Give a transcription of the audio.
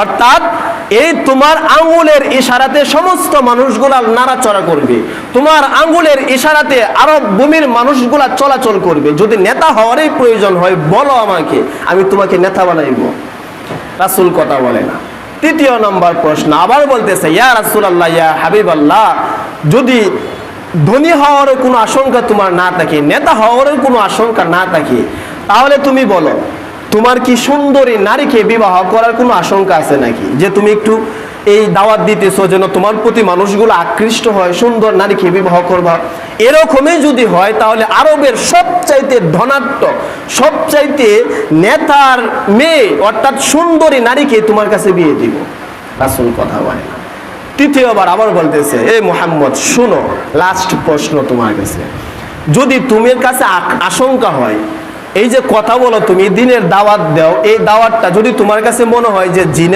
অর্থাৎ এই তোমার আঙ্গুলের ইশারাতে সমস্ত মানুষগুলা নাড়াচড়া করবে, তোমার আঙ্গুলের ইশারাতে আরব ভূমির মানুষগুলা চলাচল করবে। যদি নেতা হওয়ারই প্রয়োজন হয় বলো আমাকে, আমি তোমাকে নেতা বানাইব। রাসূল কথা বলে না। তৃতীয় নম্বর প্রশ্ন আবার বলতেছে, ইয়া রাসূলুল্লাহ, ইয়া হাবিবাল্লাহ, যদি ধনী হওয়ারও কোনো আশঙ্কা তোমার না থাকে, নেতা হওয়ারও কোনো আশঙ্কা না থাকে, তাহলে তুমি বলো তোমার কি সুন্দরী নারীকে বিবাহ করার কোনো আশঙ্কা আছে নাকি? যে তুমি একটু এই দাওয়াত দিতেছো যেন তোমার প্রতি মানুষগুলো আকৃষ্ট হয়, সুন্দর নারীকে বিবাহ করবা। এরকমই যদি হয় তাহলে আরবের সবচাইতে ধনাঢ্য, সবচাইতে নেতার মেয়ে অর্থাৎ সুন্দরী নারীকে তোমার কাছে বিয়ে দিব। রাসূল কথা বলে না। তৃতীয়বার আবার বলতেছে, এ মুহাম্মদ শুনো, লাস্ট প্রশ্ন তোমার কাছে, যদি তোমার কাছে আশঙ্কা হয়, এই যে কথা বলো তুমি, দিনের দাওয়াত দাও, এই দাওয়াতটা যদি তোমার কাছে মনে হয় যে জিনে